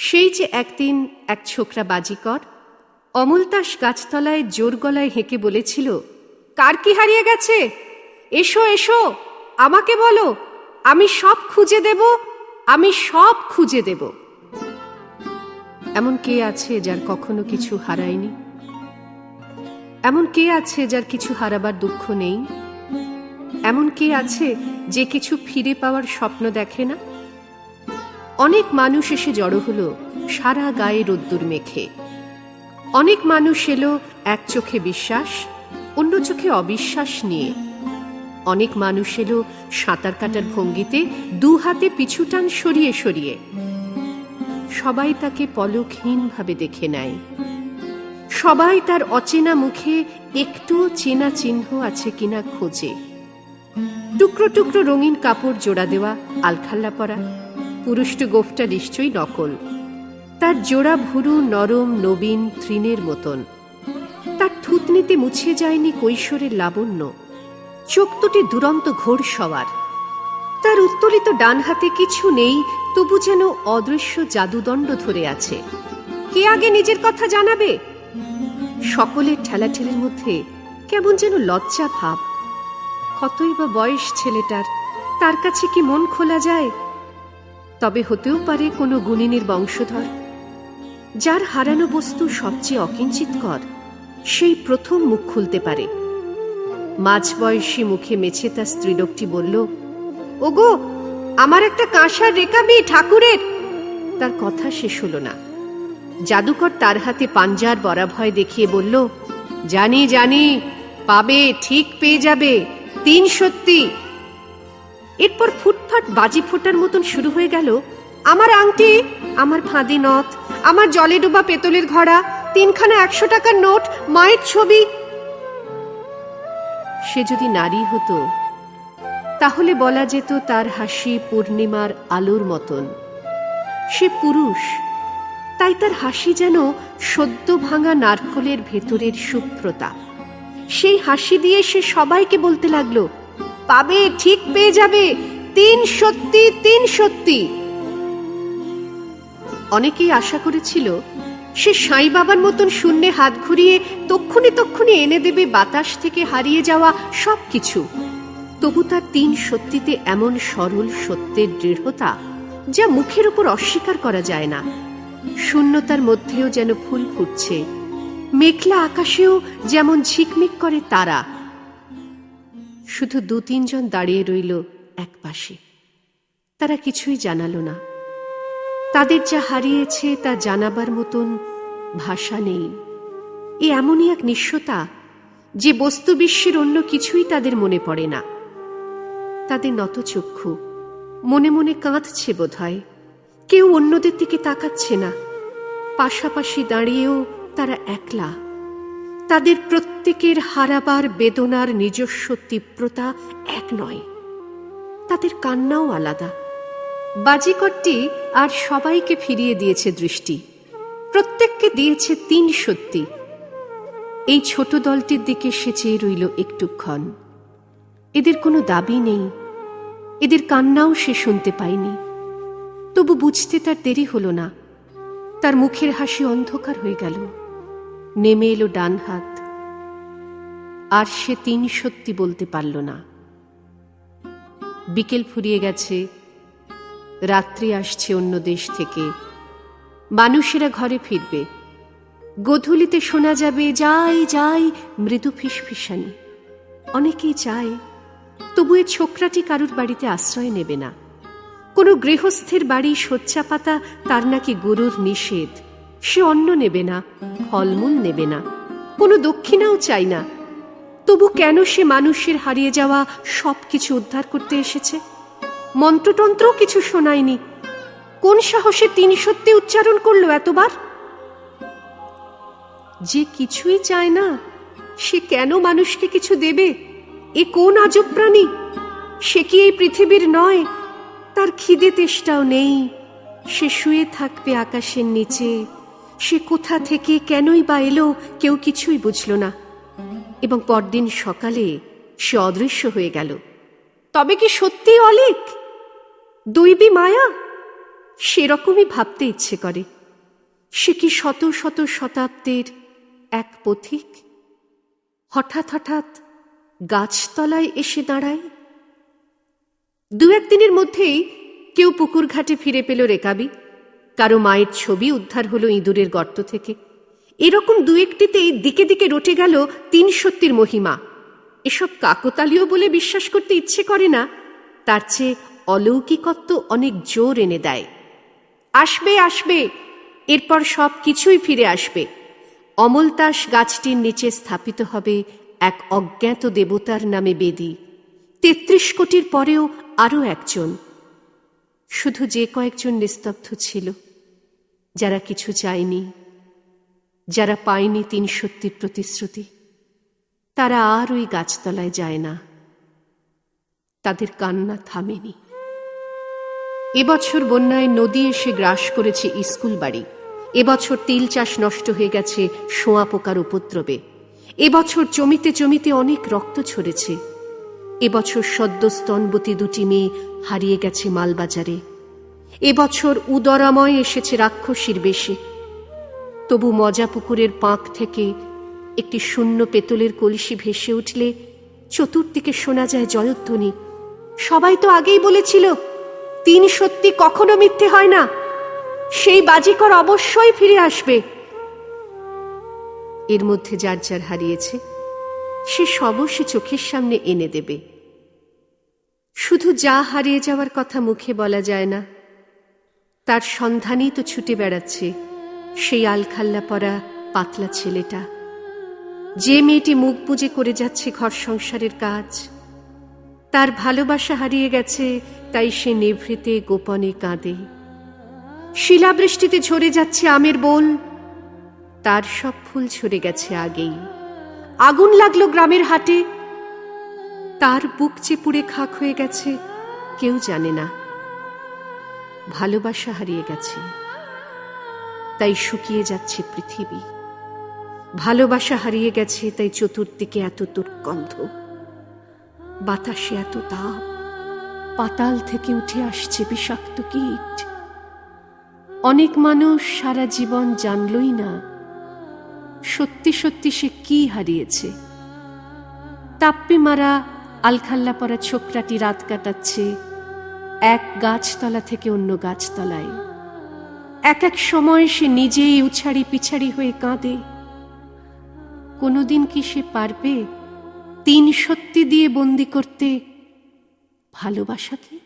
সেই যে একদিন এক ছোকরা বাজিকর অমলতাস গাছতলায় জোর গলায় হেঁকে বলেছিল, কার কি হারিয়ে গেছে? এসো এসো, আমাকে বলো, আমি সব খুঁজে দেব, আমি সব খুঁজে দেব। এমন কে আছে যার কখনো কিছু হারায়নি? এমন কে আছে যার কিছু হারাবার দুঃখ নেই? এমন কে আছে যে কিছু ফিরে পাওয়ার স্বপ্ন দেখে না? অনেক মানুষ এসে জড়ো হলো সারা গায়ে রোদ্দুর মেখে। অনেক মানুষ এলো এক চোখে বিশ্বাস, অন্য চোখে অবিশ্বাস নিয়ে। অনেক মানুষ এলো সাঁতার কাটার ভঙ্গিতে দু হাতে পিছুটান সরিয়ে সরিয়ে। সবাই তাকে পলকহীনভাবে দেখে নেয়। সবাই তার অচেনা মুখে একটুও চেনা চিহ্ন আছে কিনা খোঁজে। টুকরো টুকরো রঙিন কাপড় জোড়া দেওয়া, আলখাল্লা পরা, পুরুষ্টু গোফটা নিশ্চয়ই নকল। তার জোড়া ভুরু নরম নবীন তৃণের মতন। তার থুতনিতে মুছে যায়নি কৈশোরের লাবণ্য। চোখ দুটি দুরন্ত ঘোর সওয়ার। তার উত্তোলিত ডান হাতে কিছু নেই, তবু যেন অদৃশ্য জাদুদণ্ড ধরে আছে। কে আগে নিজের কথা জানাবে? সকলের ঠেলাঠেলির মধ্যে কেমন যেন লজ্জা ভাব। কতই বা বয়স ছেলেটার, তার কাছে কি মন খোলা যায়? তবে হতেও পারে কোনো গুণিনীর বংশধর। যার হারানো বস্তু সবচেয়ে অকিঞ্চিতকর, সেই প্রথম মুখ খুলতে পারে। মাঝবয়সী মুখে মেছে তার স্ত্রীলোকটি বলল, ওগো, আমার একটা কাঁসার রেকাবি ঠাকুরের। তার কথা শেষ হলো না। জাদুকর তার হাতে পাঞ্জার বরাভয় দেখিয়ে বলল, জানি জানি, পাবে, ঠিক পেয়ে যাবে, 3 সত্যি। এরপর ফুটফাট বাজি ফোটার মতন শুরু হয়ে গেল, আমার আংটি, আমার ফাঁদি নথ, আমার জলে ডোবা পেতলের ঘড়া, 3খানা 100 টাকার নোট, মায়ের ছবি। সে যদি নারী হতো তাহলে বলা যেত তার হাসি পূর্ণিমার আলোর মতন। সে পুরুষ, তাই তার হাসি যেন সদ্য ভাঙা নারকলের ভেতরের শুভ্রতা। সেই হাসি দিয়ে সে সবাইকে বলতে লাগলো, পাবে, ঠিক পেয়ে যাবে, 3 সত্যি, 3 সত্যি। অনেকেই আশা করেছিল সে সাই বাবার মতন শূন্যে হাত ঘুরিয়ে তক্ষুনি তক্ষুনি এনে দেবে বাতাস থেকে হারিয়ে যাওয়া সবকিছু। তবু তার 3 সত্যিতে এমন সরল সত্যের দৃঢ়তা যা মুখের উপর অস্বীকার করা যায় না। শূন্যতার মধ্যেও যেন ফুল ফুটছে, মেঘলা আকাশেও যেমন ঝিকমিক করে তারা। শুধু 2-3 জন দাঁড়িয়ে রইল এক পাশে। তারা কিছুই জানালো না। তাদের যা হারিয়েছে তা জানাবার মতন ভাষা নেই। এ এমনই এক নিঃস্বতা যে বস্তু বিশ্বের অন্য কিছুই তাদের মনে পড়ে না। তাদের নতচক্ষু, মনে মনে কাঁদছে বোধহয়। কেউ অন্যদের দিকে তাকাচ্ছে না। পাশাপাশি দাঁড়িয়েও তারা একলা। তাদের প্রত্যেকের হারাবার বেদনার নিজস্ব তীব্রতা এক নয়। তাদের কান্নাও আলাদা। বাজিকরটি আর সবাইকে ফিরিয়ে দিয়েছে দৃষ্টি। প্রত্যেককে দিয়েছে 3 সত্যি। এই ছোট দলটির দিকে সে চেয়ে রইল একটুক্ষণ। এদের কোনো দাবি নেই, এদের কান্নাও সে শুনতে পায়নি। তবু বুঝতে তার দেরি হলো না। তার মুখের হাসি অন্ধকার হয়ে গেল। নেমে এলো ডান হাত। আর সে 3 সত্যি বলতে পারল না। বিকেল ফুরিয়ে গেছে, রাত্রি আসছে অন্য দেশ থেকে। মানুষেরা ঘরে ফিরবে। গোধূলিতে শোনা যাবে যাই যাই মৃদু ফিসফিসানি। অনেকেই চায়, তবু এ ছোকরাটি কারুর বাড়িতে আশ্রয় নেবে না। কোনো গৃহস্থের বাড়ি শয্যা পাতা তার নাকি গুরুর নিষেধ। সে অন্ন নেবে না, ফলমূল নেবে না, কোনো দক্ষিণাও চাই না। তবু কেন সে মানুষের হারিয়ে যাওয়া সবকিছু উদ্ধার করতে এসেছে? মন্ত্রতন্ত্রও কিছু শোনায়নি। কোন সাহসে 3 সত্যি উচ্চারণ করলো এতবার? যে কিছুই চায় না, সে কেন মানুষকে কিছু দেবে? এ কোন আজব প্রাণী? সে কি এই পৃথিবীর নয়? তার খিদে তেষ্টাও নেই। সে শুয়ে থাকবে আকাশের নিচে। সে কোথা থেকে কেনই বা এলো কেউ কিছুই বুঝল না। এবং পরদিন সকালে সে অদৃশ্য হয়ে গেল। তবে কি সত্যি অলীক? দৈবী মায়া? সেরকমই ভাবতে ইচ্ছে করে। সে কি শত শত শতাব্দীর এক পথিক হঠাৎ হঠাৎ গাছতলায় এসে দাঁড়ায়। দু একদিনের মধ্যেই কেউ পুকুর ঘাটে ফিরে পেল রেকাবি, কারো মায়ের ছবি উদ্ধার হলো ইঁদুরের গর্ত থেকে। এরকম দু একটিতেই দিকে দিকে রটে গেল ৩ সত্যির মহিমা। এসব কাকতালীয় বলে বিশ্বাস করতে ইচ্ছে করে না, তার চেয়ে অলৌকিকত্ব অনেক জোর এনে দেয়। আসবে আসবে, এরপর সব কিছুই ফিরে আসবে। অমলতাস গাছটির নিচে স্থাপিত হবে এক অজ্ঞাত দেবতার নামে বেদী। ৩৩ কোটির পরেও আরও একজন। শুধু যে কয়েকজন নিস্তব্ধ ছিল, যারা কিছু চায়নি, যারা পায়নি ৩ সত্যির প্রতিশ্রুতি, তারা আর ওই গাছতলায় যায় না। তাদের কান্না থামেনি। এবছর বন্যায় নদী এসে গ্রাস করেছে স্কুল বাড়ি। এবছর তিল চাষ নষ্ট হয়ে গেছে শোঁয়া পোকার উপদ্রবে। এবছর জমিতে জমিতে অনেক রক্ত ঝরেছে। এবছর সদ্য স্তনবতী 2টি মেয়ে হারিয়ে গেছে মালবাজারে। এবছর উদরাময় এসেছে রাক্ষসীর বেশে। তবু মজা পুকুরের পাঁক থেকে একটি শূন্য পেতলের কলসি ভেসে উঠলে চতুর্দিকে শোনা যায় জয়ধ্বনি। সবাই তো আগেই বলেছিল ৩ সত্যি কখনো মিথ্যে হয় না, সেই বাজিকর অবশ্যই ফিরে আসবে। এর মধ্যে যার যার হারিয়েছে সে সবও সে চোখের সামনে এনে দেবে। শুধু যা হারিয়ে যাওয়ার কথা মুখে বলা যায় না, তার সন্ধানেই তো ছুটে বেড়াচ্ছে সেই আলখাল্লা পরা পাতলা ছেলেটা, যে মেয়েটি মুখ বুজে করে যাচ্ছে ঘর সংসারের কাজ। তার ভালোবাসা হারিয়ে গেছে, তাই সে নিভৃতে গোপনে কাঁদে। শিলাবৃষ্টিতে ঝরে যাচ্ছে আমের বোল, তার সব ফুল ঝরে গেছে আগেই। আগুন লাগলো গ্রামের হাটে, তার বুক চেপুড়ে খাক হয়ে গেছে, কেউ জানে না। ভালোবাসা হারিয়ে গেছে, তাই শুকিয়ে যাচ্ছে পৃথিবী। ভালোবাসা হারিয়ে গেছে, তাই চতুর্দিকে এত দুর্গন্ধ, বাতাসে এত তাপ, পাতাল থেকে উঠে আসছে বিষাক্ত কীট। অনেক মানুষ সারা জীবন জানলই না সত্যি সত্যি সে কি হারিয়েছে। তাপ্পে মারা আলখাল্লা পরা ছোকরাটি রাত কাটাচ্ছে এক গাছতলা থেকে অন্য গাছতলায়। এক এক সময় সে নিজেই উছাড়ি পিছাড়ি হয়ে কাঁদে। কোনোদিন কি সে পারবে ৩ সত্যি দিয়ে বন্দি করতে ভালোবাসাকে?